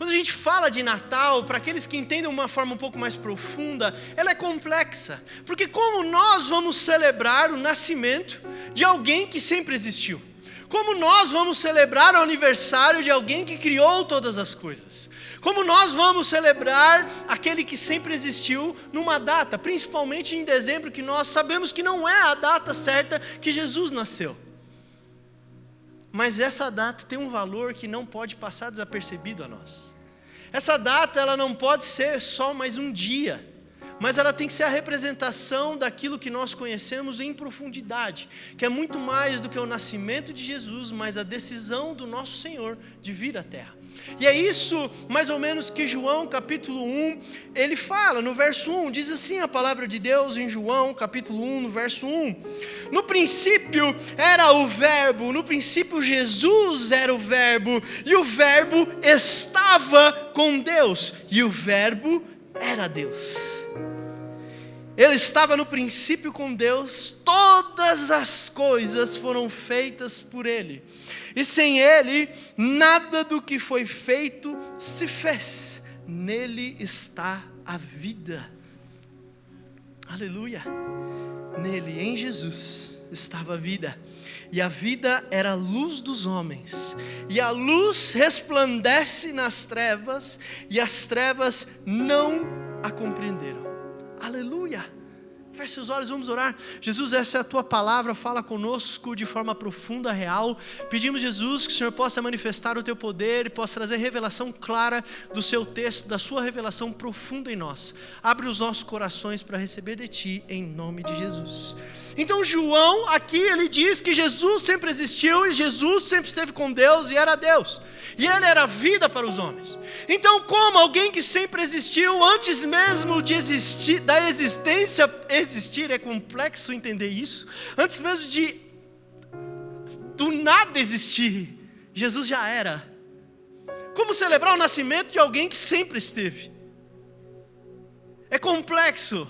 Quando a gente fala de Natal, para aqueles que entendem de uma forma um pouco mais profunda, ela é complexa. Porque como nós vamos celebrar o nascimento de alguém que sempre existiu? Como nós vamos celebrar o aniversário de alguém que criou todas as coisas? Como nós vamos celebrar aquele que sempre existiu numa data, principalmente em dezembro, que nós sabemos que não é a data certa que Jesus nasceu. Mas essa data tem um valor que não pode passar desapercebido a nós. Essa data ela não pode ser só mais um dia, mas ela tem que ser a representação daquilo que nós conhecemos em profundidade, que é muito mais do que o nascimento de Jesus, mas a decisão do nosso Senhor de vir à terra. E é isso mais ou menos que João capítulo 1, ele fala no verso 1, diz assim a palavra de Deus em João capítulo 1, no verso 1. No princípio era o verbo, no princípio Jesus era o verbo, e o verbo estava com Deus, e o verbo era Deus. Ele estava no princípio com Deus, todas as coisas foram feitas por Ele. E sem Ele, nada do que foi feito se fez. Nele está a vida. Aleluia. Nele, em Jesus, estava a vida. E a vida era a luz dos homens. E a luz resplandece nas trevas, e as trevas não a compreenderam. Aleluia. Feche seus olhos, vamos orar. Jesus, essa é a tua palavra, fala conosco de forma profunda, real. Pedimos, Jesus, que o Senhor possa manifestar o teu poder e possa trazer revelação clara do seu texto, da sua revelação profunda em nós. Abre os nossos corações para receber de ti, em nome de Jesus. Então João, aqui ele diz que Jesus sempre existiu e Jesus sempre esteve com Deus e era Deus. E ele era vida para os homens. Então, como alguém que sempre existiu, antes mesmo de existir, da existência existir, é complexo entender isso. Antes mesmo do nada existir, Jesus já era. Como celebrar o nascimento de alguém que sempre esteve? É complexo.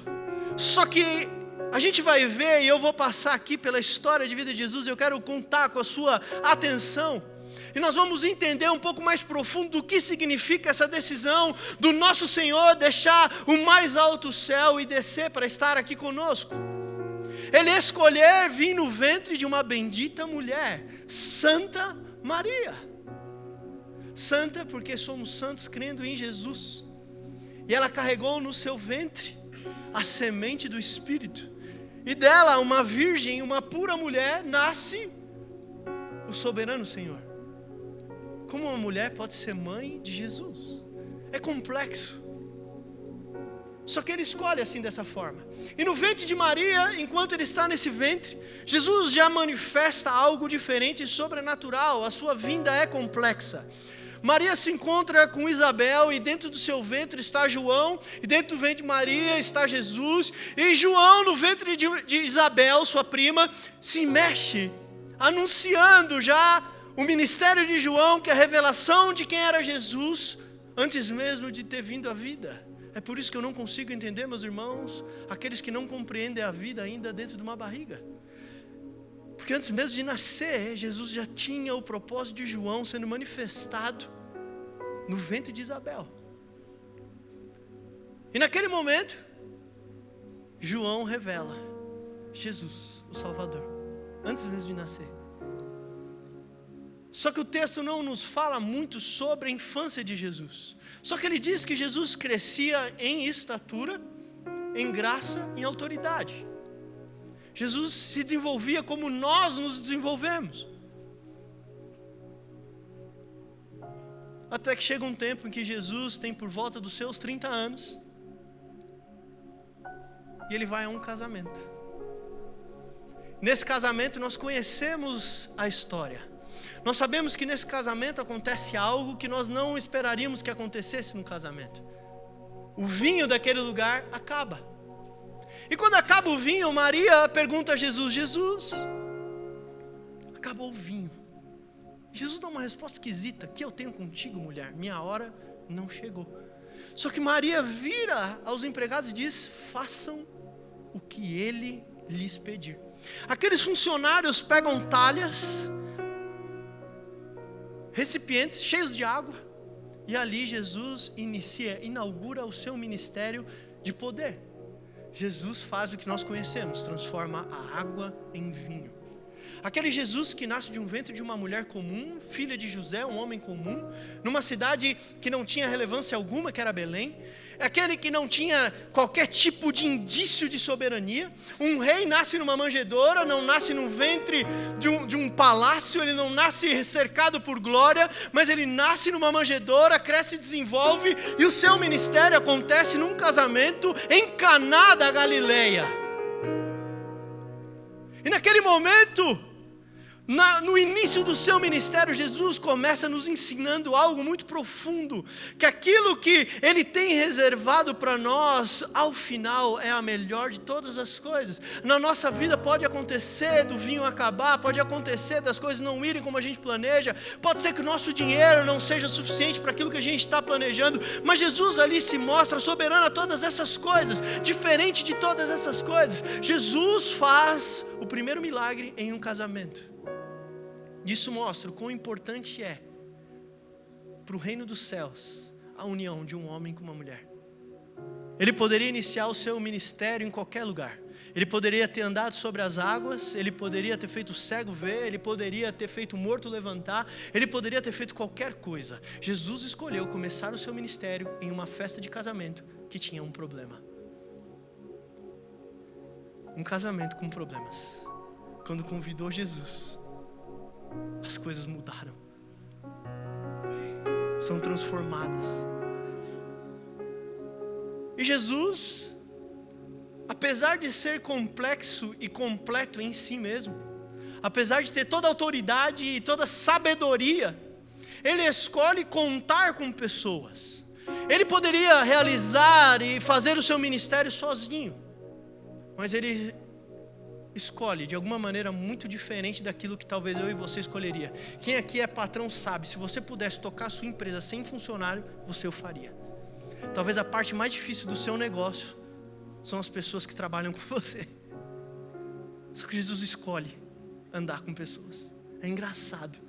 Só que a gente vai ver, e eu vou passar aqui pela história de vida de Jesus, eu quero contar com a sua atenção. E nós vamos entender um pouco mais profundo do que significa essa decisão do nosso Senhor deixar o mais alto céu e descer para estar aqui conosco. Ele escolher vir no ventre de uma bendita mulher, Santa Maria. Santa porque somos santos crendo em Jesus. E ela carregou no seu ventre a semente do Espírito. E dela, uma virgem, uma pura mulher, nasce o soberano Senhor. Como uma mulher pode ser mãe de Jesus? É complexo. Só que ele escolhe assim dessa forma. E no ventre de Maria, enquanto ele está nesse ventre, Jesus já manifesta algo diferente e sobrenatural. A sua vinda é complexa. Maria se encontra com Isabel e dentro do seu ventre está João, e dentro do ventre de Maria está Jesus, e João no ventre de Isabel, sua prima, se mexe, anunciando já o ministério de João, que é a revelação de quem era Jesus, antes mesmo de ter vindo à vida. É por isso que eu não consigo entender, meus irmãos, aqueles que não compreendem a vida ainda dentro de uma barriga. Porque antes mesmo de nascer, Jesus já tinha o propósito de João sendo manifestado no ventre de Isabel. E naquele momento, João revela Jesus, o Salvador, antes mesmo de nascer. Só que o texto não nos fala muito sobre a infância de Jesus. Só que ele diz que Jesus crescia em estatura, em graça, em autoridade. Jesus se desenvolvia como nós nos desenvolvemos. Até que chega um tempo em que Jesus tem por volta dos seus 30 anos. E ele vai a um casamento. Nesse casamento nós conhecemos a história. Nós sabemos que nesse casamento acontece algo que nós não esperaríamos que acontecesse no casamento. O vinho daquele lugar acaba. E quando acaba o vinho, Maria pergunta a Jesus: Jesus, acabou o vinho. Jesus dá uma resposta esquisita: que eu tenho contigo, mulher? Minha hora não chegou. Só que Maria vira aos empregados e diz: façam o que ele lhes pedir. Aqueles funcionários pegam talhas, recipientes cheios de água, E ali Jesus inaugura o seu ministério de poder. Jesus faz o que nós conhecemos, transforma a água em vinho. Aquele Jesus que nasce de um ventre de uma mulher comum, filha de José, um homem comum, numa cidade que não tinha relevância alguma, que era Belém. Aquele que não tinha qualquer tipo de indício de soberania. Um rei nasce numa manjedoura, não nasce no ventre de um palácio, ele não nasce cercado por glória, mas ele nasce numa manjedoura, cresce e desenvolve, e o seu ministério acontece num casamento em Caná da Galileia. E naquele momento, no início do seu ministério, Jesus começa nos ensinando algo muito profundo, que aquilo que Ele tem reservado para nós, ao final, é a melhor de todas as coisas. Na nossa vida pode acontecer do vinho acabar, pode acontecer das coisas não irem como a gente planeja, pode ser que o nosso dinheiro não seja suficiente para aquilo que a gente está planejando, mas Jesus ali se mostra soberano a todas essas coisas, diferente de todas essas coisas. Jesus faz o primeiro milagre em um casamento. Isso mostra o quão importante é para o reino dos céus a união de um homem com uma mulher. Ele poderia iniciar o seu ministério em qualquer lugar. Ele poderia ter andado sobre as águas, ele poderia ter feito o cego ver, ele poderia ter feito o morto levantar, ele poderia ter feito qualquer coisa. Jesus escolheu começar o seu ministério em uma festa de casamento que tinha um problema. Um casamento com problemas. Quando convidou Jesus, as coisas mudaram, são transformadas. E Jesus, apesar de ser complexo e completo em si mesmo, apesar de ter toda a autoridade e toda a sabedoria, Ele escolhe contar com pessoas. Ele poderia realizar e fazer o seu ministério sozinho, mas Ele escolhe de alguma maneira muito diferente daquilo que talvez eu e você escolheria. Quem aqui é patrão sabe, se você pudesse tocar a sua empresa sem funcionário, você o faria. Talvez a parte mais difícil do seu negócio são as pessoas que trabalham com você. Só que Jesus escolhe andar com pessoas. É engraçado.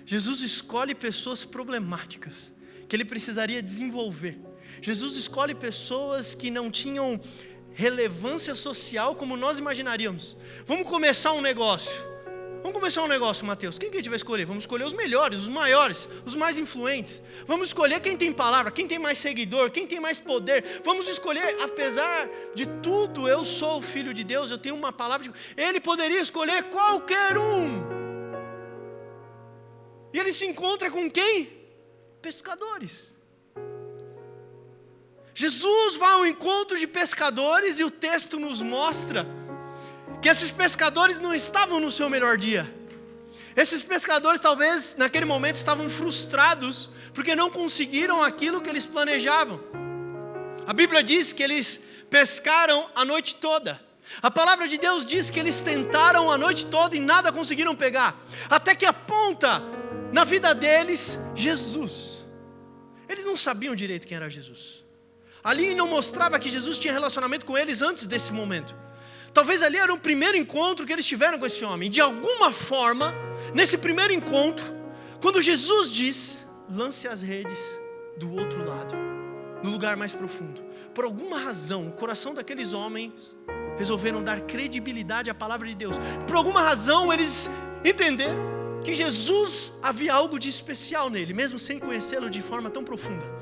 Jesus escolhe pessoas problemáticas que Ele precisaria desenvolver. Jesus escolhe pessoas que não tinham relevância social como nós imaginaríamos. Vamos começar um negócio. Mateus. Quem que a gente vai escolher? Vamos escolher os melhores, os maiores, os mais influentes. Vamos escolher quem tem palavra, quem tem mais seguidor, quem tem mais poder. Vamos escolher, apesar de tudo, eu sou o filho de Deus, eu tenho uma palavra. Ele poderia escolher qualquer um. E ele se encontra com quem? Pescadores. Jesus vai ao encontro de pescadores e o texto nos mostra que esses pescadores não estavam no seu melhor dia. Esses pescadores talvez naquele momento estavam frustrados porque não conseguiram aquilo que eles planejavam. A Bíblia diz que eles pescaram a noite toda. A palavra de Deus diz que eles tentaram a noite toda e nada conseguiram pegar, até que aponta na vida deles Jesus. Eles não sabiam direito quem era Jesus. Ali não mostrava que Jesus tinha relacionamento com eles antes desse momento. Talvez ali era o primeiro encontro que eles tiveram com esse homem. De alguma forma, nesse primeiro encontro, quando Jesus diz, lance as redes do outro lado, no lugar mais profundo. Por alguma razão, o coração daqueles homens resolveram dar credibilidade à palavra de Deus. Por alguma razão, eles entenderam que Jesus havia algo de especial nele, mesmo sem conhecê-lo de forma tão profunda.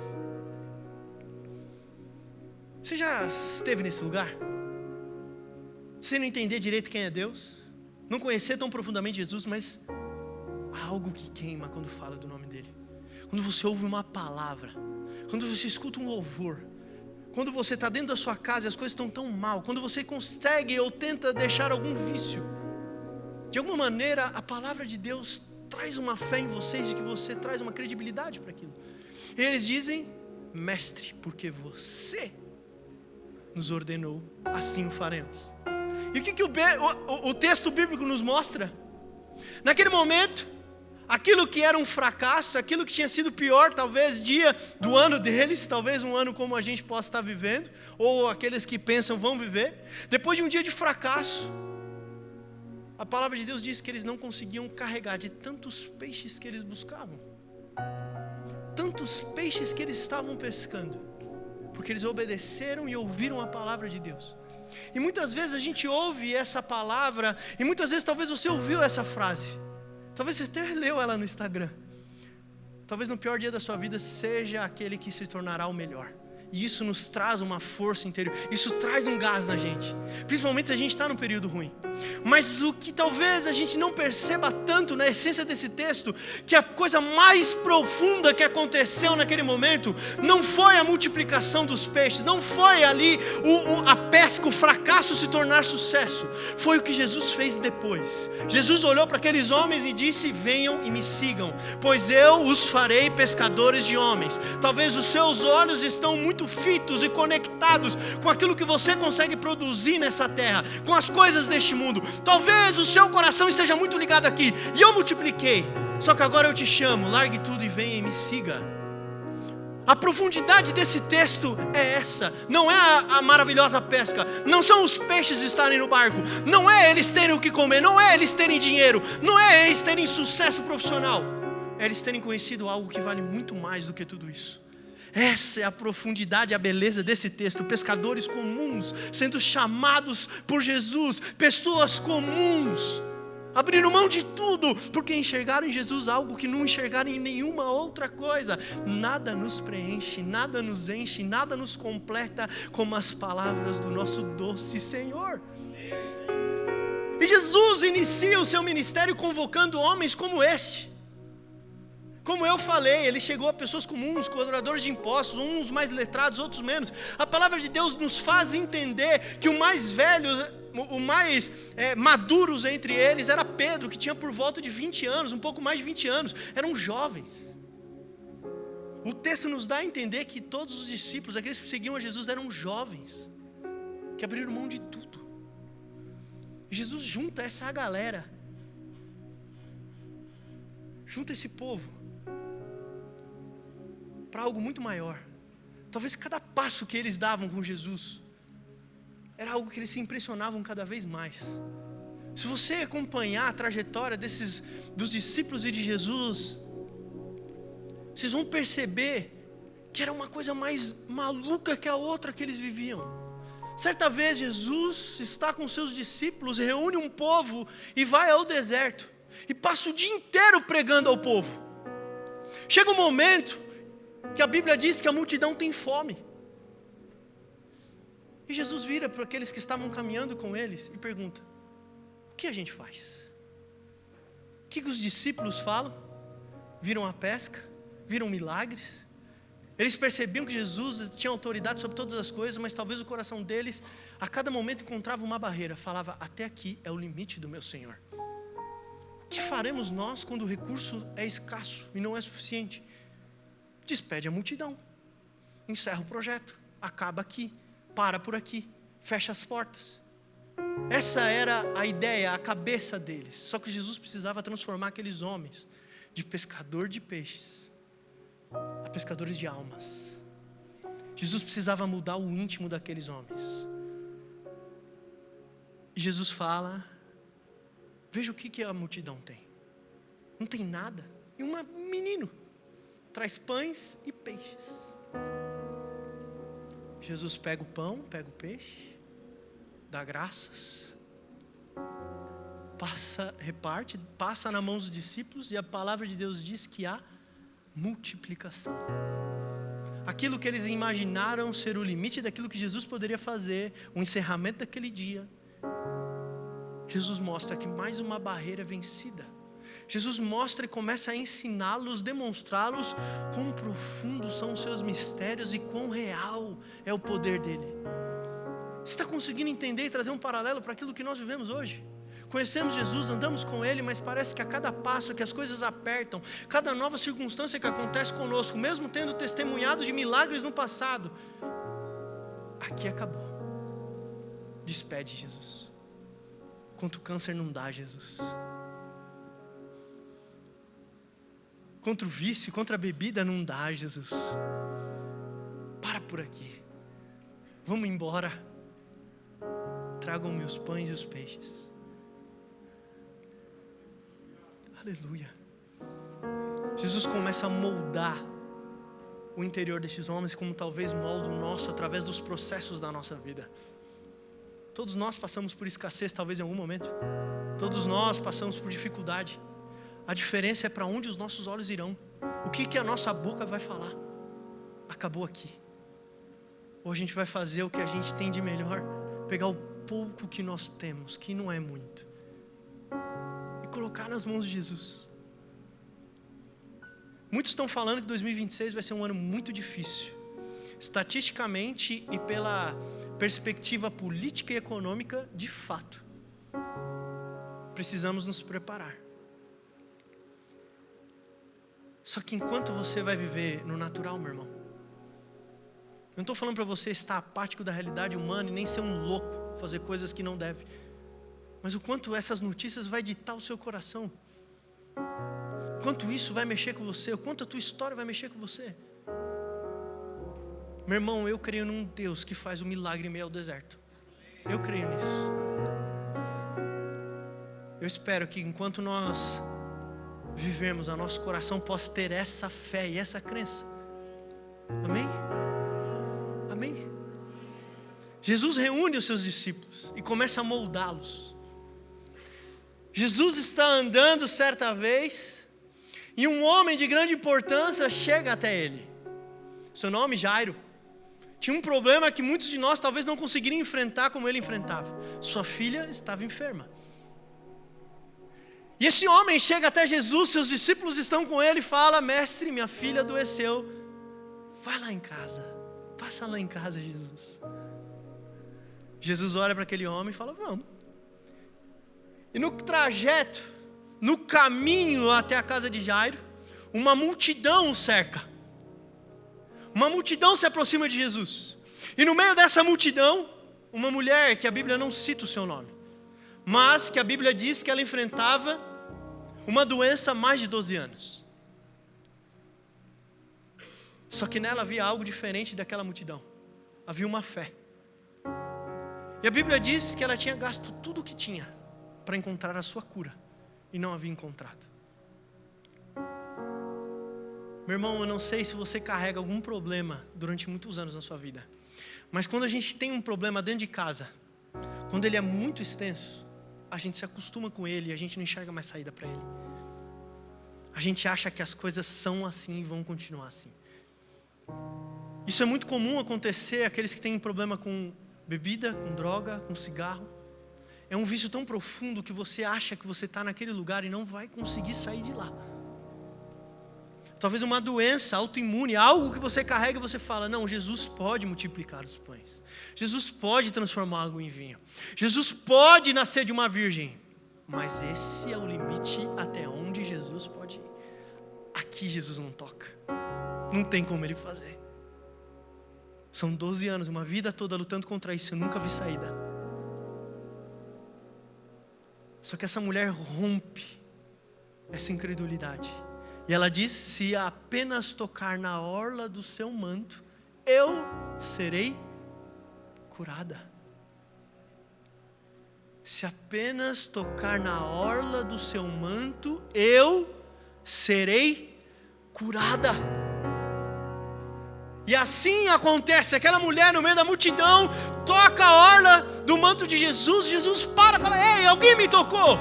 Você já esteve nesse lugar? Você não entender direito quem é Deus, não conhecer tão profundamente Jesus, mas há algo que queima quando fala do nome dele. Quando você ouve uma palavra, quando você escuta um louvor, quando você está dentro da sua casa e as coisas estão tão mal, quando você consegue ou tenta deixar algum vício, de alguma maneira a palavra de Deus traz uma fé em vocês, de que você traz uma credibilidade para aquilo. E eles dizem, mestre, porque você nos ordenou, assim o faremos. E o que o texto bíblico nos mostra? Naquele momento, aquilo que era um fracasso, aquilo que tinha sido pior, talvez dia do ano deles, talvez um ano como a gente possa estar vivendo, ou aqueles que pensam vão viver, depois de um dia de fracasso, a palavra de Deus diz que eles não conseguiam carregar de tantos peixes que eles buscavam. tantos peixes que eles estavam pescando, porque eles obedeceram e ouviram a palavra de Deus. E muitas vezes a gente ouve essa palavra, e muitas vezes talvez você ouviu essa frase, talvez você até leu ela no Instagram. Talvez no pior dia da sua vida seja aquele que se tornará o melhor. E isso nos traz uma força interior, isso traz um gás na gente, principalmente se a gente está num período ruim. Mas o que talvez a gente não perceba tanto na essência desse texto, que a coisa mais profunda que aconteceu naquele momento, não foi a multiplicação dos peixes, não foi ali a pesca, o fracasso se tornar sucesso, foi o que Jesus fez depois. Jesus olhou para aqueles homens e disse: venham e me sigam, pois eu os farei pescadores de homens. Talvez os seus olhos estão muito fitos e conectados com aquilo que você consegue produzir nessa terra, com as coisas deste mundo. Talvez o seu coração esteja muito ligado aqui, e eu multipliquei, só que agora eu te chamo, largue tudo e venha e me siga. A profundidade desse texto é essa, não é a maravilhosa pesca, não são os peixes estarem no barco, não é eles terem o que comer, não é eles terem dinheiro, não é eles terem sucesso profissional, é eles terem conhecido algo que vale muito mais do que tudo isso. Essa é a profundidade, a beleza desse texto. Pescadores comuns sendo chamados por Jesus, pessoas comuns abriram mão de tudo porque enxergaram em Jesus algo que não enxergaram em nenhuma outra coisa. Nada nos preenche, nada nos enche, nada nos completa como as palavras do nosso doce Senhor. E Jesus inicia o seu ministério convocando homens como este. Como eu falei, ele chegou a pessoas comuns, cobradores de impostos, uns mais letrados, outros menos. A palavra de Deus nos faz entender que o mais velho, o mais maduros entre eles era Pedro, que tinha por volta de 20 anos, um pouco mais de 20 anos, eram jovens. O texto nos dá a entender que todos os discípulos, aqueles que seguiam a Jesus, eram jovens, que abriram mão de tudo. E Jesus junta essa galera, junta esse povo, para algo muito maior. Talvez cada passo que eles davam com Jesus era algo que eles se impressionavam cada vez mais. Se você acompanhar a trajetória dos discípulos e de Jesus, vocês vão perceber que era uma coisa mais maluca que a outra que eles viviam. Certa vez Jesus está com seus discípulos, reúne um povo e vai ao deserto e passa o dia inteiro pregando ao povo. Chega um momento que a Bíblia diz que a multidão tem fome. E Jesus vira para aqueles que estavam caminhando com eles e pergunta: o que a gente faz? O que os discípulos falam? Viram a pesca? Viram milagres? Eles percebiam que Jesus tinha autoridade sobre todas as coisas, mas talvez o coração deles, a cada momento encontrava uma barreira, falava: até aqui é o limite do meu Senhor. O que faremos nós quando o recurso é escasso e não é suficiente? Despede a multidão, encerra o projeto, acaba aqui, para por aqui, fecha as portas. Essa era a ideia, a cabeça deles. Só que Jesus precisava transformar aqueles homens de pescador de peixes a pescadores de almas. Jesus precisava mudar o íntimo daqueles homens. E Jesus fala: veja o que a multidão tem. Não tem nada. E um menino traz pães e peixes. Jesus pega o pão, pega o peixe, dá graças, reparte, passa na mão dos discípulos, e a palavra de Deus diz que há multiplicação. Aquilo que eles imaginaram ser o limite daquilo que Jesus poderia fazer, o encerramento daquele dia, Jesus mostra que mais uma barreira é vencida. Jesus mostra e começa a ensiná-los, demonstrá-los quão profundos são os seus mistérios e quão real é o poder dele. Você está conseguindo entender e trazer um paralelo para aquilo que nós vivemos hoje? Conhecemos Jesus, andamos com Ele, mas parece que a cada passo que as coisas apertam, cada nova circunstância que acontece conosco, mesmo tendo testemunhado de milagres no passado, aqui acabou. Despede Jesus. Contra o câncer não dá, Jesus. Contra o vício, contra a bebida não dá, Jesus. Para por aqui. Vamos embora. Tragam-me os pães e os peixes. Aleluia. Jesus começa a moldar o interior desses homens, como talvez molda o nosso através dos processos da nossa vida. Todos nós passamos por escassez talvez em algum momento. Todos nós passamos por dificuldade. A diferença é para onde os nossos olhos irão. O que a nossa boca vai falar? Acabou aqui. Ou a gente vai fazer o que a gente tem de melhor, pegar o pouco que nós temos, que não é muito, e colocar nas mãos de Jesus. Muitos estão falando que 2026 vai ser um ano muito difícil. Estatisticamente e pela perspectiva política e econômica, de fato. Precisamos nos preparar. Só que enquanto você vai viver no natural, meu irmão, eu não estou falando para você estar apático da realidade humana e nem ser um louco, fazer coisas que não deve. Mas o quanto essas notícias vai ditar o seu coração. O quanto isso vai mexer com você, o quanto a tua história vai mexer com você. Meu irmão, eu creio num Deus que faz o milagre em meio ao deserto. Eu creio nisso. Eu espero que enquanto nós vivermos, o nosso coração possa ter essa fé e essa crença. Amém? Amém? Jesus reúne os seus discípulos e começa a moldá-los. Jesus está andando certa vez e um homem de grande importância chega até ele. Seu nome, Jairo. Tinha um problema que muitos de nós talvez não conseguiriam enfrentar como ele enfrentava. Sua filha estava enferma. E esse homem chega até Jesus, seus discípulos estão com ele e fala: mestre, minha filha adoeceu. Vai lá em casa. Passa lá em casa, Jesus. Jesus olha para aquele homem e fala: vamos. E no trajeto, no caminho até a casa de Jairo, uma multidão o cerca. Uma multidão se aproxima de Jesus. E no meio dessa multidão, uma mulher que a Bíblia não cita o seu nome, mas que a Bíblia diz que ela enfrentava uma doença há mais de 12 anos. Só que nela havia algo diferente daquela multidão. Havia uma fé. E a Bíblia diz que ela tinha gasto tudo o que tinha para encontrar a sua cura, e não havia encontrado. Meu irmão, eu não sei se você carrega algum problema durante muitos anos na sua vida, mas quando a gente tem um problema dentro de casa, quando ele é muito extenso, a gente se acostuma com ele e a gente não enxerga mais saída para ele. A gente acha que as coisas são assim e vão continuar assim. Isso é muito comum acontecer àqueles que têm problema com bebida, com droga, com cigarro. É um vício tão profundo que você acha que você está naquele lugar e não vai conseguir sair de lá. Talvez uma doença autoimune, algo que você carrega e você fala: não, Jesus pode multiplicar os pães. Jesus pode transformar água em vinho. Jesus pode nascer de uma virgem. Mas esse é o limite até onde Jesus pode ir. Aqui Jesus não toca. Não tem como ele fazer. São 12 anos, uma vida toda lutando contra isso. Eu nunca vi saída. Só que essa mulher rompe essa incredulidade. E ela diz: se apenas tocar na orla do seu manto, eu serei curada. Se apenas tocar na orla do seu manto, eu serei curada. E assim acontece, aquela mulher no meio da multidão toca a orla do manto de Jesus. Jesus para e fala: ei, alguém me tocou.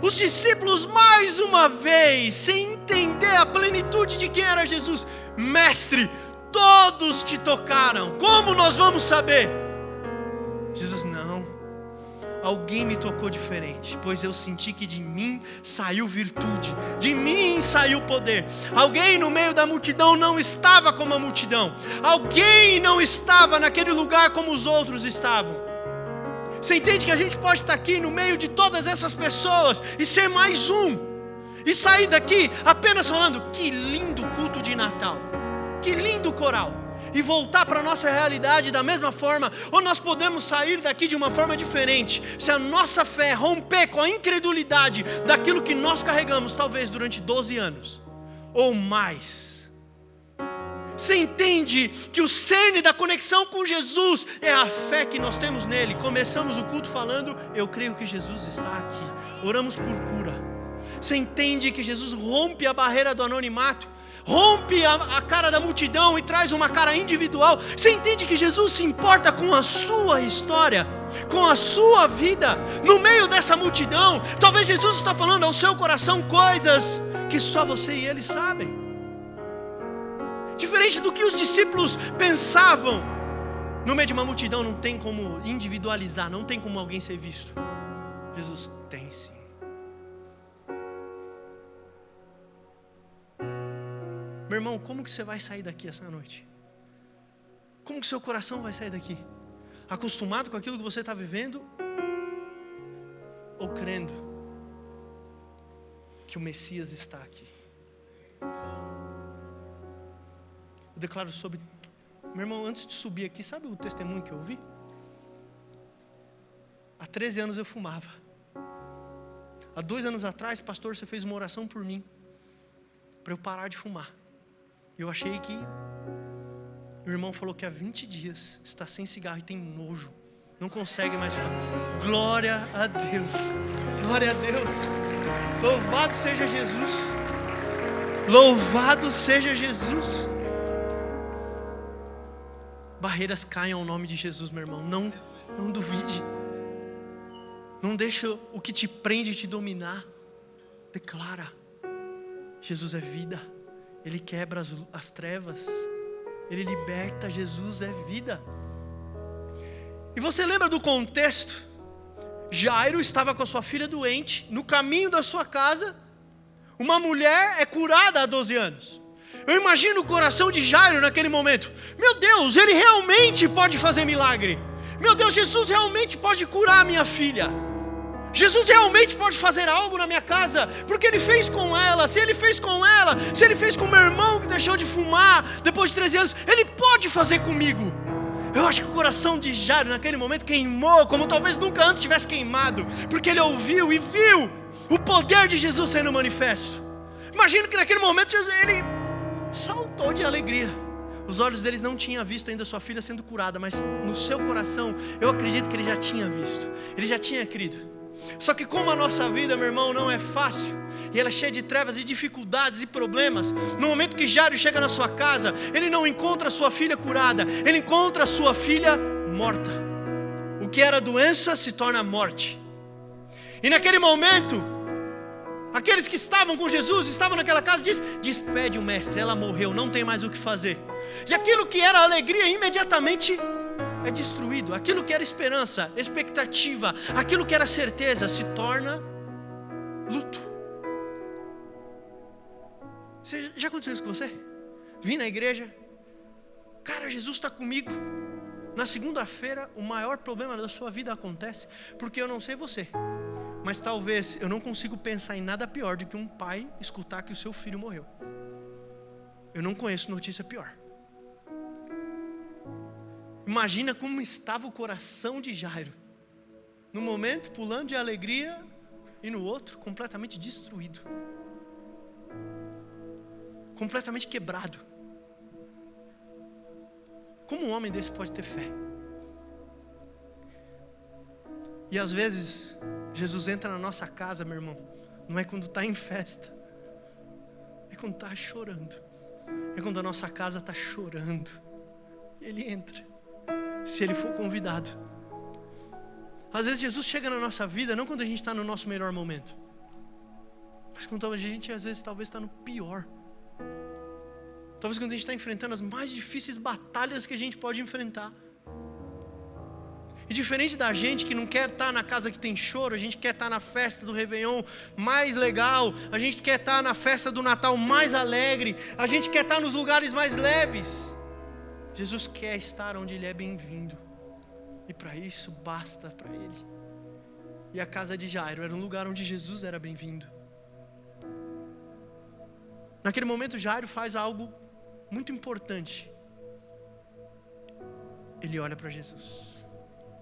Os discípulos mais uma vez, sem entender a plenitude de quem era Jesus: mestre, todos te tocaram, como nós vamos saber? Jesus: não, alguém me tocou diferente, pois eu senti que de mim saiu virtude, de mim saiu poder. Alguém no meio da multidão não estava como a multidão, alguém não estava naquele lugar como os outros estavam. Você entende que a gente pode estar aqui no meio de todas essas pessoas e ser mais um, e sair daqui apenas falando: que lindo culto de Natal, que lindo coral, e voltar para a nossa realidade da mesma forma? Ou nós podemos sair daqui de uma forma diferente, se a nossa fé romper com a incredulidade daquilo que nós carregamos talvez durante 12 anos ou mais. Você entende que o cerne da conexão com Jesus é a fé que nós temos nele? Começamos o culto falando: eu creio que Jesus está aqui. Oramos por cura. Você entende que Jesus rompe a barreira do anonimato? rompe a cara da multidão e traz uma cara individual. Você entende que Jesus se importa com a sua história, com a sua vida, no meio dessa multidão? Talvez Jesus está falando ao seu coração coisas que só você e Ele sabem. Diferente do que os discípulos pensavam, no meio de uma multidão não tem como individualizar, não tem como alguém ser visto. Jesus tem sim. Meu irmão, como que você vai sair daqui essa noite? Como que seu coração vai sair daqui? Acostumado com aquilo que você está vivendo? Ou crendo que o Messias está aqui? Eu declaro sobre... Meu irmão, antes de subir aqui, sabe o testemunho que eu ouvi? Há 13 anos eu fumava. Há 2 anos atrás, pastor, você fez uma oração por mim, para eu parar de fumar. Eu achei que... O irmão falou que há 20 dias está sem cigarro e tem nojo. Não consegue mais fumar. Glória a Deus. Glória a Deus. Louvado seja Jesus. Louvado seja Jesus. Barreiras caem ao nome de Jesus, meu irmão. Não duvide. Não deixa o que te prende te dominar. Declara. Jesus é vida. Ele quebra as trevas. Ele liberta. Jesus é vida. E você lembra do contexto? Jairo estava com a sua filha doente. No caminho da sua casa, uma mulher é curada há 12 anos. Eu imagino o coração de Jairo naquele momento. Meu Deus, Ele realmente pode fazer milagre. Meu Deus, Jesus realmente pode curar a minha filha. Jesus realmente pode fazer algo na minha casa, porque Ele fez com ela. Se Ele fez com ela, se Ele fez com meu irmão que deixou de fumar depois de 13 anos, Ele pode fazer comigo. Eu acho que o coração de Jairo naquele momento queimou, como talvez nunca antes tivesse queimado, porque ele ouviu e viu o poder de Jesus sendo manifesto. Imagino que naquele momento ele saltou de alegria. Os olhos deles não tinham visto ainda sua filha sendo curada, mas no seu coração, eu acredito que ele já tinha visto, ele já tinha crido. Só que como a nossa vida, meu irmão, não é fácil, e ela é cheia de trevas e dificuldades e problemas, no momento que Jairo chega na sua casa, ele não encontra sua filha curada, ele encontra sua filha morta. O que era doença se torna morte. E naquele momento, aqueles que estavam com Jesus, estavam naquela casa, despede o mestre, ela morreu, não tem mais o que fazer. E aquilo que era alegria imediatamente é destruído. Aquilo que era esperança, expectativa, aquilo que era certeza se torna luto. Já aconteceu isso com você? Vim na igreja, cara, Jesus está comigo. Na segunda-feira, o maior problema da sua vida acontece, porque eu não sei você, mas talvez eu não consigo pensar em nada pior do que um pai escutar que o seu filho morreu. Eu não conheço notícia pior. Imagina como estava o coração de Jairo. No momento, pulando de alegria, e no outro, completamente destruído. Completamente quebrado. Como um homem desse pode ter fé? E às vezes, Jesus entra na nossa casa, meu irmão, não é quando está em festa, é quando está chorando, é quando a nossa casa está chorando, e Ele entra, se Ele for convidado. Às vezes Jesus chega na nossa vida, não quando a gente está no nosso melhor momento, mas quando a gente às vezes talvez está no pior. Talvez quando a gente está enfrentando as mais difíceis batalhas que a gente pode enfrentar. E diferente da gente que não quer estar na casa que tem choro, a gente quer estar na festa do Réveillon mais legal, a gente quer estar na festa do Natal mais alegre, a gente quer estar nos lugares mais leves. Jesus quer estar onde Ele é bem-vindo. E para isso basta para Ele. E a casa de Jairo era um lugar onde Jesus era bem-vindo. Naquele momento Jairo faz algo muito importante. Ele olha para Jesus.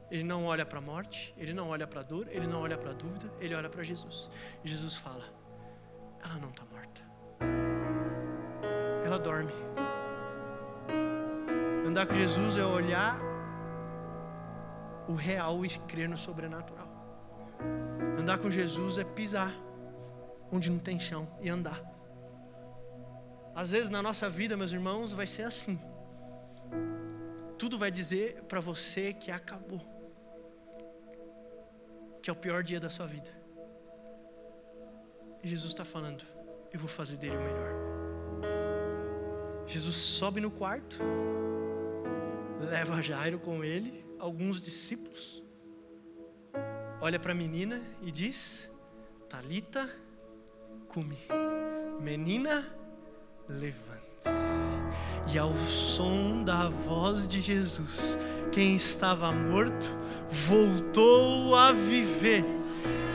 Ele não olha para a morte, ele não olha para a dor, ele não olha para a dúvida, ele olha para Jesus. E Jesus fala: ela não está morta, ela dorme. Andar com Jesus é olhar o real e crer no sobrenatural. Andar com Jesus é pisar onde não tem chão e andar. Às vezes na nossa vida, meus irmãos, vai ser assim. Tudo vai dizer para você que acabou, que é o pior dia da sua vida. E Jesus está falando, eu vou fazer dele o melhor. Jesus sobe no quarto, leva Jairo com ele, alguns discípulos, olha para a menina e diz, Talita cumi, menina, levante-se. E ao som da voz de Jesus, quem estava morto voltou a viver.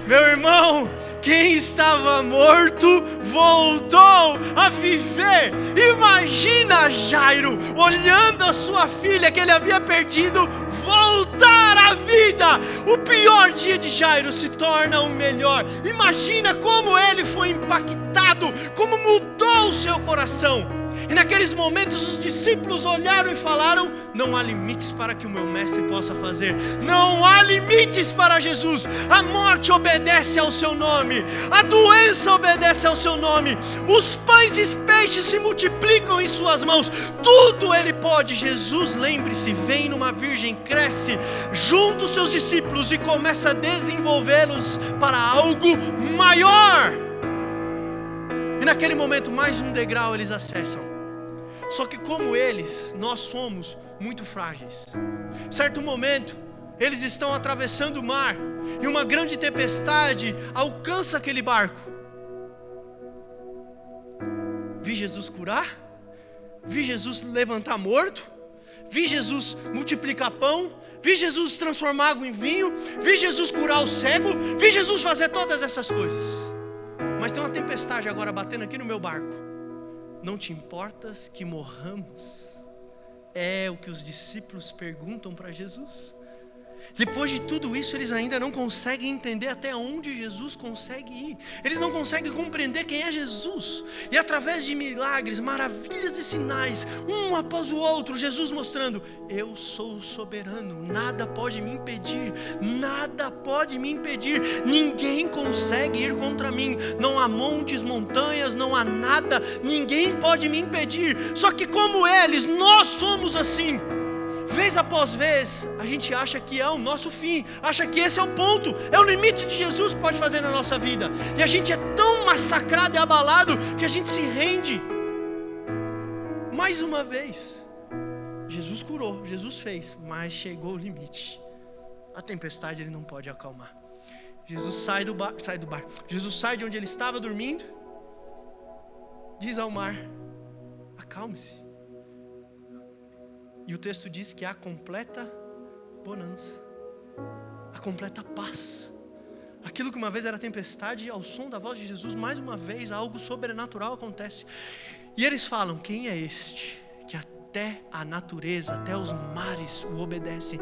Meu irmão, quem estava morto voltou a viver. Imagina Jairo olhando a sua filha que ele havia perdido voltar à vida. O pior dia de Jairo se torna o melhor. Imagina como ele foi impactado, como mudou o seu coração. E naqueles momentos os discípulos olharam e falaram, não há limites para que o meu mestre possa fazer. Não há limites para Jesus. A morte obedece ao seu nome, a doença obedece ao seu nome, os pães e peixes se multiplicam em suas mãos. Tudo ele pode. Jesus, lembre-se, vem numa virgem, cresce, junta os seus discípulos e começa a desenvolvê-los para algo maior. E naquele momento mais um degrau eles acessam. Só que como eles, nós somos muito frágeis. Certo momento, eles estão atravessando o mar e uma grande tempestade alcança aquele barco. Vi Jesus curar, vi Jesus levantar morto, vi Jesus multiplicar pão, vi Jesus transformar água em vinho, vi Jesus curar o cego, vi Jesus fazer todas essas coisas. Mas tem uma tempestade agora batendo aqui no meu barco. Não te importas que morramos? É o que os discípulos perguntam para Jesus. Depois de tudo isso, eles ainda não conseguem entender até onde Jesus consegue ir. Eles não conseguem compreender quem é Jesus. E através de milagres, maravilhas e sinais, um após o outro, Jesus mostrando, eu sou soberano, nada pode me impedir, nada pode me impedir, ninguém consegue ir contra mim, não há montes, montanhas, não há nada, ninguém pode me impedir. Só que como eles, nós somos assim. Vez após vez, a gente acha que é o nosso fim, acha que esse é o ponto, é o limite que Jesus pode fazer na nossa vida. E a gente é tão massacrado e abalado que a gente se rende. Mais uma vez, Jesus curou, Jesus fez, mas chegou o limite. A tempestade ele não pode acalmar. Jesus sai do bar. Jesus sai de onde ele estava dormindo, diz ao mar, acalme-se. E o texto diz que há completa bonança, a completa paz. Aquilo que uma vez era tempestade, ao som da voz de Jesus, mais uma vez algo sobrenatural acontece. E eles falam, quem é este que até a natureza, até os mares o obedecem?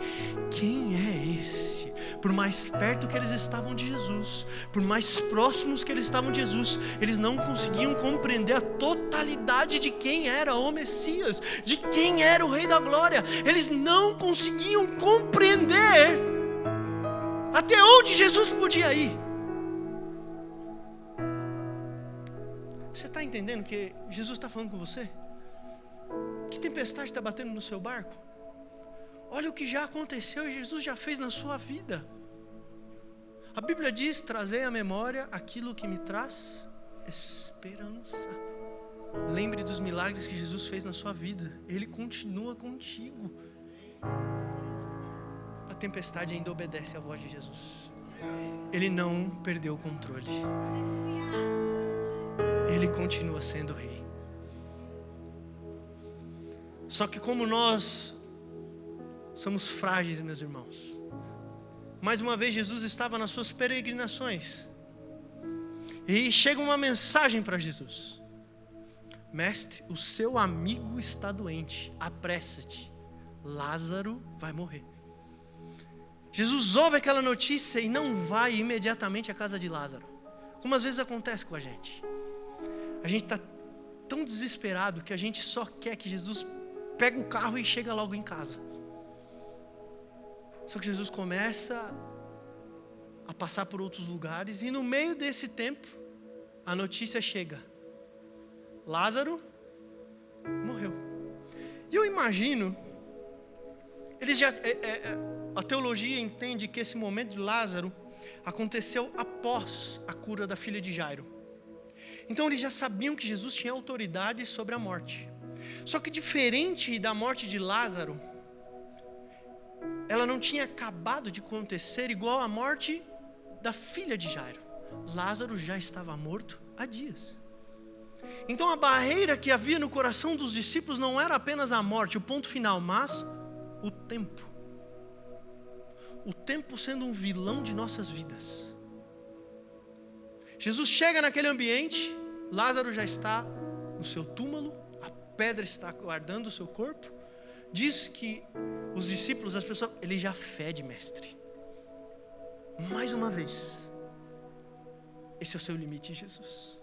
Quem é esse? Por mais perto que eles estavam de Jesus, por mais próximos que eles estavam de Jesus, eles não conseguiam compreender a totalidade de quem era o Messias, de quem era o Rei da Glória. Eles não conseguiam compreender até onde Jesus podia ir. Você está entendendo que Jesus está falando com você? Que tempestade está batendo no seu barco? Olha o que já aconteceu e Jesus já fez na sua vida. A Bíblia diz, trazei à memória aquilo que me traz esperança. Lembre dos milagres que Jesus fez na sua vida. Ele continua contigo. A tempestade ainda obedece à voz de Jesus. Ele não perdeu o controle. Ele continua sendo rei. Só que como nós somos frágeis, meus irmãos. Mais uma vez Jesus estava nas suas peregrinações. E chega uma mensagem para Jesus. Mestre, o seu amigo está doente, apressa-te, Lázaro vai morrer. Jesus ouve aquela notícia e não vai imediatamente à casa de Lázaro, como às vezes acontece com a gente. A gente está tão desesperado que a gente só quer que Jesus pegue o carro e chega logo em casa. Só que Jesus começa a passar por outros lugares e no meio desse tempo a notícia chega. Lázaro morreu. E eu imagino, a teologia entende que esse momento de Lázaro aconteceu após a cura da filha de Jairo. Então eles já sabiam que Jesus tinha autoridade sobre a morte. Só que diferente da morte de Lázaro, ela não tinha acabado de acontecer igual a morte da filha de Jairo. Lázaro já estava morto há dias. Então a barreira que havia no coração dos discípulos não era apenas a morte, o ponto final, mas o tempo. O tempo sendo um vilão de nossas vidas. Jesus chega naquele ambiente, Lázaro já está no seu túmulo, a pedra está guardando o seu corpo. Diz que os discípulos, as pessoas, ele já fede, mestre. Mais uma vez, esse é o seu limite, Jesus.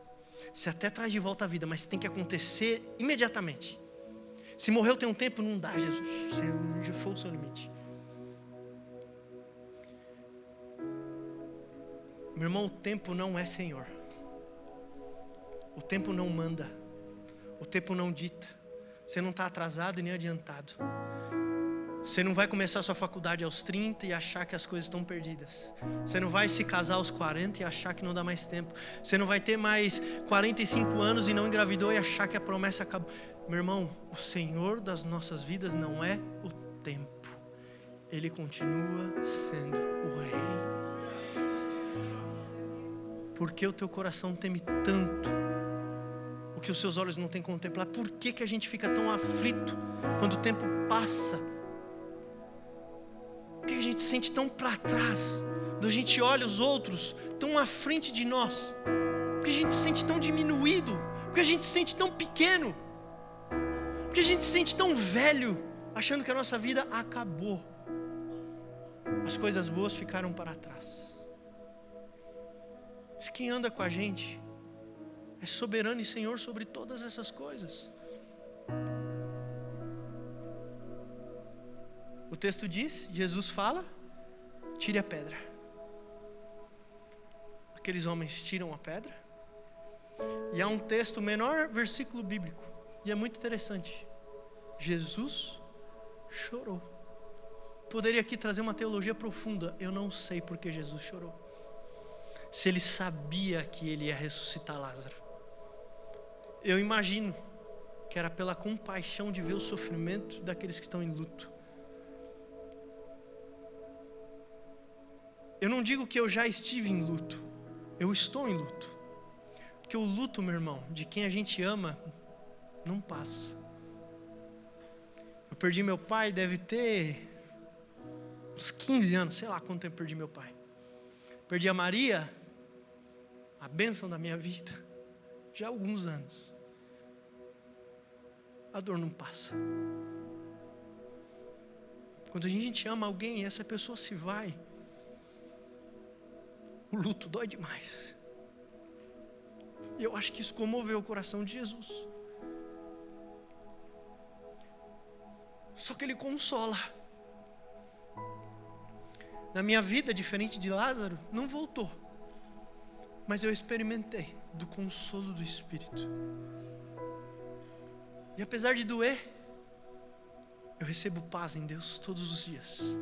Você até traz de volta a vida, mas tem que acontecer imediatamente. Se morreu tem um tempo, não dá, Jesus. Você já foi o seu limite. Meu irmão, o tempo não é Senhor. O tempo não manda. O tempo não dita. Você não está atrasado e nem adiantado. Você não vai começar a sua faculdade aos 30 e achar que as coisas estão perdidas. Você não vai se casar aos 40 e achar que não dá mais tempo. Você não vai ter mais 45 anos e não engravidou e achar que a promessa acabou. Meu irmão, o Senhor das nossas vidas não é o tempo. Ele continua sendo o Rei. Por que o teu coração teme tanto o que os seus olhos não têm contemplado? Por que a gente fica tão aflito quando o tempo passa? Por que a gente se sente tão para trás? Quando a gente olha os outros tão à frente de nós? Por que a gente se sente tão diminuído? Por que a gente se sente tão pequeno? Por que a gente se sente tão velho, achando que a nossa vida acabou? As coisas boas ficaram para trás. Mas quem anda com a gente é soberano e Senhor sobre todas essas coisas. O texto diz, Jesus fala, tire a pedra. Aqueles homens tiram a pedra. E há um texto, menor versículo bíblico, e é muito interessante. Jesus chorou. Poderia aqui trazer uma teologia profunda. Eu não sei porque Jesus chorou. Se ele sabia que ele ia ressuscitar Lázaro. Eu imagino que era pela compaixão de ver o sofrimento daqueles que estão em luto. Eu não digo que eu já estive em luto. Eu estou em luto. Porque o luto, meu irmão, de quem a gente ama, não passa. Eu perdi meu pai, deve ter uns 15 anos, sei lá quanto tempo eu perdi meu pai. Perdi a Maria, a bênção da minha vida, já há alguns anos. A dor não passa. Quando a gente ama alguém e essa pessoa se vai, o luto dói demais. E eu acho que isso comoveu o coração de Jesus. Só que ele consola. Na minha vida, diferente de Lázaro, não voltou. Mas eu experimentei do consolo do Espírito. E apesar de doer, eu recebo paz em Deus todos os dias.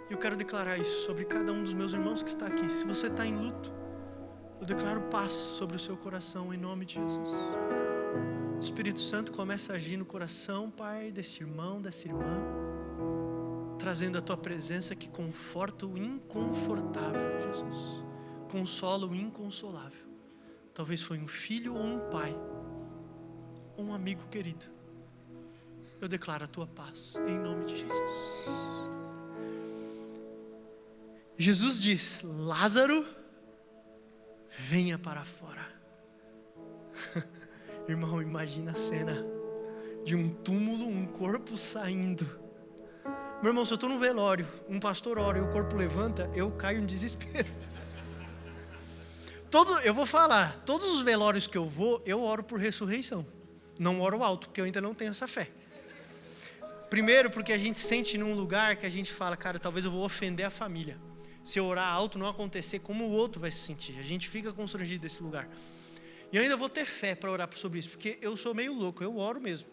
E eu quero declarar isso sobre cada um dos meus irmãos que está aqui. Se você está em luto, eu declaro paz sobre o seu coração em nome de Jesus. O Espírito Santo começa a agir no coração, Pai, desse irmão, dessa irmã, trazendo a Tua presença que conforta o inconfortável, Jesus. Consola o inconsolável. Talvez foi um filho ou um pai, ou um amigo querido. Eu declaro a Tua paz, em nome de Jesus. Jesus diz, Lázaro, venha para fora. Irmão, imagina a cena de um túmulo, um corpo saindo. Meu irmão, se eu estou num velório, um pastor ora e o corpo levanta, eu caio em desespero. Eu vou falar, todos os velórios que eu vou, eu oro por ressurreição. Não oro alto, porque eu ainda não tenho essa fé. Primeiro, porque a gente sente num lugar que a gente fala, cara, talvez eu vou ofender a família. Se eu orar alto não acontecer, como o outro vai se sentir? A gente fica constrangido desse lugar. E eu ainda vou ter fé para orar sobre isso, porque eu sou meio louco, eu oro mesmo.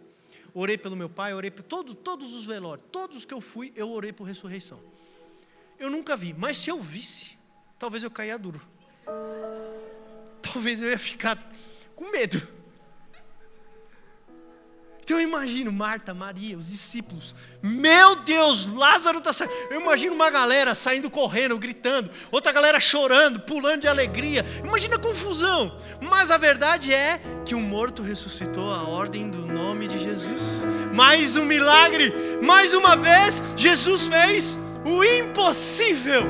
Orei pelo meu pai, orei por todos os velórios, todos que eu fui, eu orei por ressurreição. Eu nunca vi, mas se eu visse, talvez eu caia duro. Talvez eu ia ficar com medo. Então eu imagino Marta, Maria, os discípulos. Meu Deus, Lázaro está saindo. Eu imagino uma galera saindo correndo, gritando. Outra galera chorando, pulando de alegria. Imagina a confusão. Mas a verdade é que o morto ressuscitou à ordem do nome de Jesus. Mais um milagre. Mais uma vez, Jesus fez o impossível.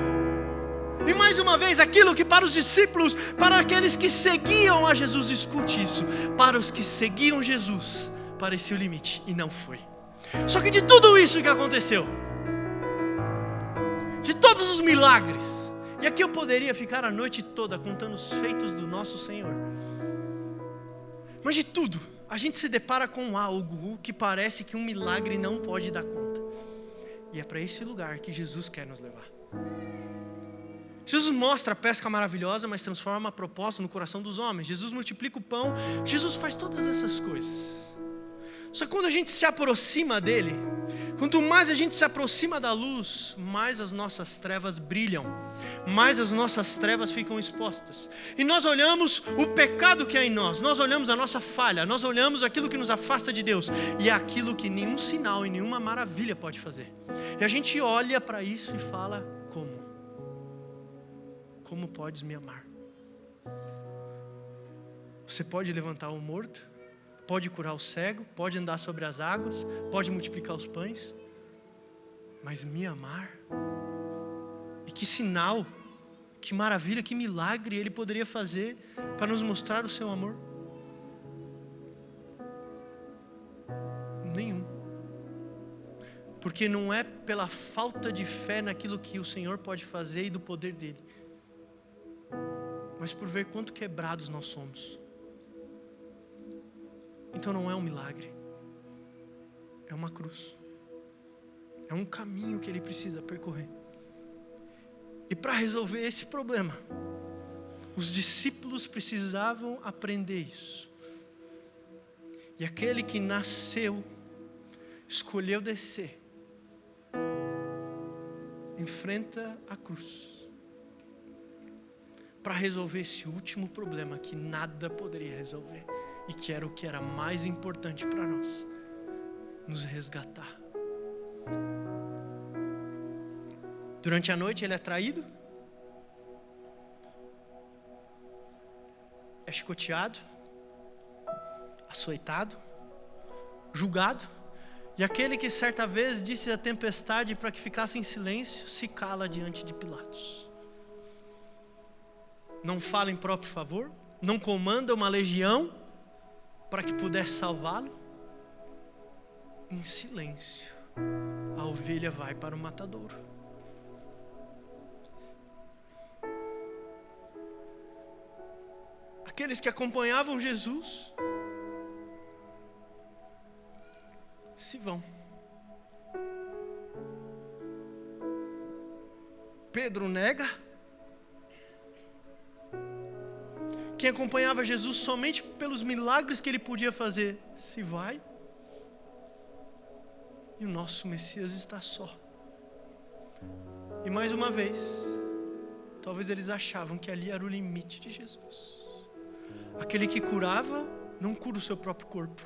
E mais uma vez, aquilo que para os discípulos, para aqueles que seguiam a Jesus, escute isso. Para os que seguiam Jesus, parecia o limite, e não foi. Só que de tudo isso que aconteceu, de todos os milagres, e aqui eu poderia ficar a noite toda contando os feitos do nosso Senhor, mas de tudo, a gente se depara com algo que parece que um milagre não pode dar conta, e é para esse lugar que Jesus quer nos levar. Jesus mostra a pesca maravilhosa, mas transforma a proposta no coração dos homens. Jesus multiplica o pão, Jesus faz todas essas coisas. Só que quando a gente se aproxima dele, quanto mais a gente se aproxima da luz, mais as nossas trevas brilham, mais as nossas trevas ficam expostas. E nós olhamos o pecado que há em nós, nós olhamos a nossa falha, nós olhamos aquilo que nos afasta de Deus, e é aquilo que nenhum sinal e nenhuma maravilha pode fazer. E a gente olha para isso e fala, como? Como podes me amar? Você pode levantar o morto? Pode curar o cego, pode andar sobre as águas, pode multiplicar os pães, mas me amar? E que sinal, que maravilha, que milagre Ele poderia fazer para nos mostrar o seu amor? Nenhum. Porque não é pela falta de fé naquilo que o Senhor pode fazer e do poder dEle, mas por ver quanto quebrados nós somos. Então não é um milagre, é uma cruz, é um caminho que Ele precisa percorrer. E para resolver esse problema, os discípulos precisavam aprender isso. E aquele que nasceu, escolheu descer, enfrenta a cruz, para resolver esse último problema que nada poderia resolver. E que era o que era mais importante para nós, nos resgatar. Durante a noite ele é traído, é chicoteado, açoitado, julgado, e aquele que certa vez disse à tempestade para que ficasse em silêncio, se cala diante de Pilatos. Não fala em próprio favor, não comanda uma legião para que pudesse salvá-lo. Em silêncio, a ovelha vai para o matadouro. Aqueles que acompanhavam Jesus se vão. Pedro nega. Quem acompanhava Jesus somente pelos milagres que Ele podia fazer, se vai. E o nosso Messias está só. E mais uma vez, talvez eles achavam que ali era o limite de Jesus. Aquele que curava, não cura o seu próprio corpo,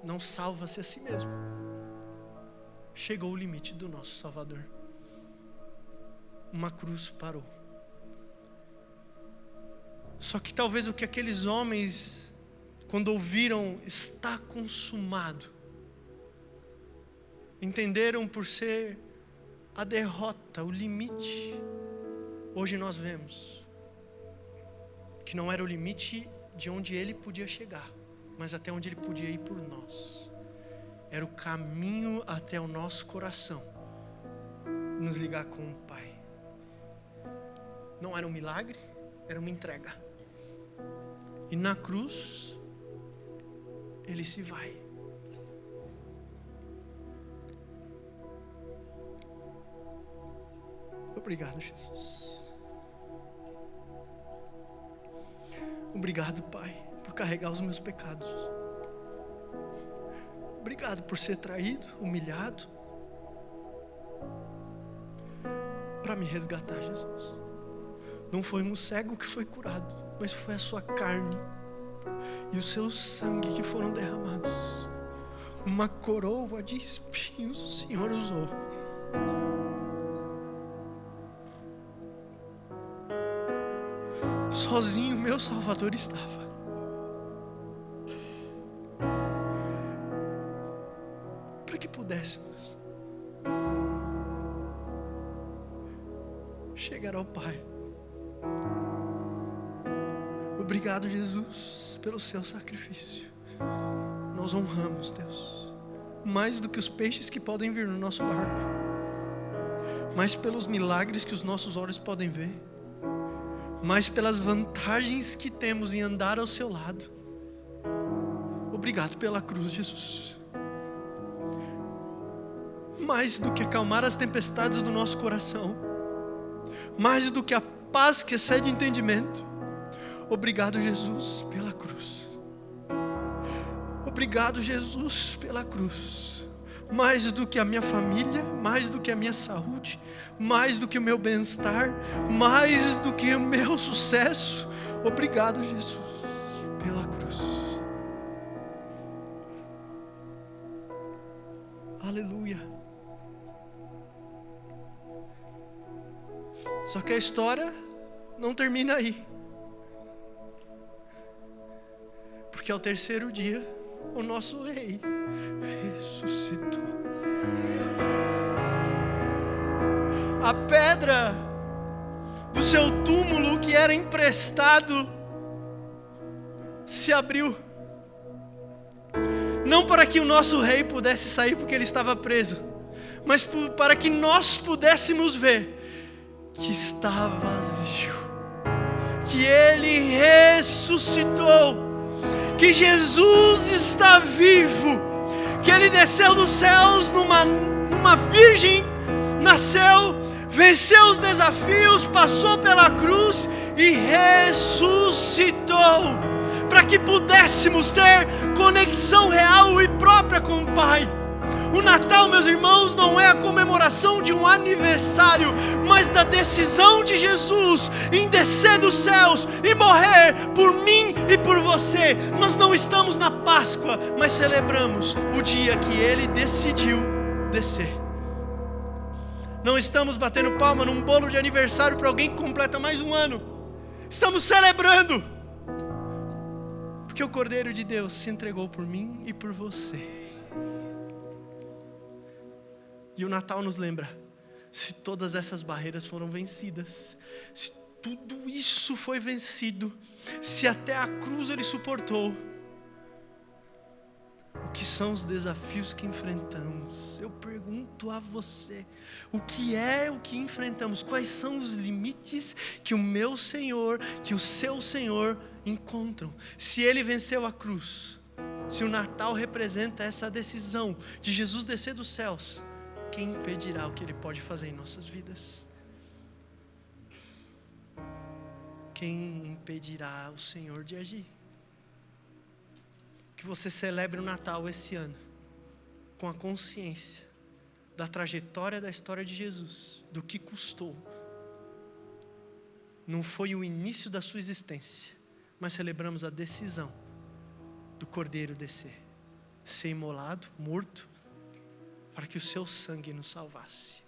não salva-se a si mesmo. Chegou o limite do nosso Salvador. Uma cruz parou. Só que talvez o que aqueles homens, quando ouviram está consumado, entenderam por ser a derrota, o limite. Hoje nós vemos que não era o limite de onde Ele podia chegar, mas até onde Ele podia ir por nós. Era o caminho até o nosso coração, nos ligar com o Pai. Não era um milagre, era uma entrega. E na cruz, Ele se vai. Obrigado, Jesus. Obrigado, Pai, por carregar os meus pecados. Obrigado por ser traído, humilhado, para me resgatar, Jesus. Não foi um cego que foi curado, mas foi a sua carne e o seu sangue que foram derramados. Uma coroa de espinhos o Senhor usou. Sozinho meu Salvador estava. Para que pudéssemos chegar ao Pai. Obrigado, Jesus, pelo seu sacrifício. Nós honramos, Deus, mais do que os peixes que podem vir no nosso barco, mais pelos milagres que os nossos olhos podem ver, mais pelas vantagens que temos em andar ao seu lado. Obrigado pela cruz, Jesus. Mais do que acalmar as tempestades do nosso coração, mais do que a paz que excede entendimento. Obrigado, Jesus, pela cruz. Obrigado, Jesus, pela cruz. Mais do que a minha família, mais do que a minha saúde, mais do que o meu bem-estar, mais do que o meu sucesso. Obrigado, Jesus, pela cruz. Aleluia. Só que a história não termina aí. Porque ao terceiro dia, o nosso rei ressuscitou. A pedra do seu túmulo que era emprestado se abriu. Não para que o nosso rei pudesse sair porque ele estava preso, mas para que nós pudéssemos ver que está vazio, que ele ressuscitou, que Jesus está vivo, que ele desceu dos céus numa virgem, nasceu, venceu os desafios, passou pela cruz e ressuscitou, para que pudéssemos ter conexão real e própria com o Pai. O Natal, meus irmãos, não é a comemoração de um aniversário, mas da decisão de Jesus em descer dos céus e morrer por mim e por você. Nós não estamos na Páscoa, mas celebramos o dia que Ele decidiu descer. Não estamos batendo palma num bolo de aniversário para alguém que completa mais um ano. Estamos celebrando, porque o Cordeiro de Deus se entregou por mim e por você. E o Natal nos lembra, se todas essas barreiras foram vencidas, se tudo isso foi vencido, se até a cruz Ele suportou, o que são os desafios que enfrentamos? Eu pergunto a você, o que é o que enfrentamos? Quais são os limites que o meu Senhor, que o seu Senhor encontram? Se Ele venceu a cruz, se o Natal representa essa decisão de Jesus descer dos céus, quem impedirá o que Ele pode fazer em nossas vidas? Quem impedirá o Senhor de agir? Que você celebre o Natal esse ano com a consciência da trajetória da história de Jesus, do que custou. Não foi o início da sua existência, mas celebramos a decisão do Cordeiro descer, ser imolado, morto, para que o seu sangue nos salvasse.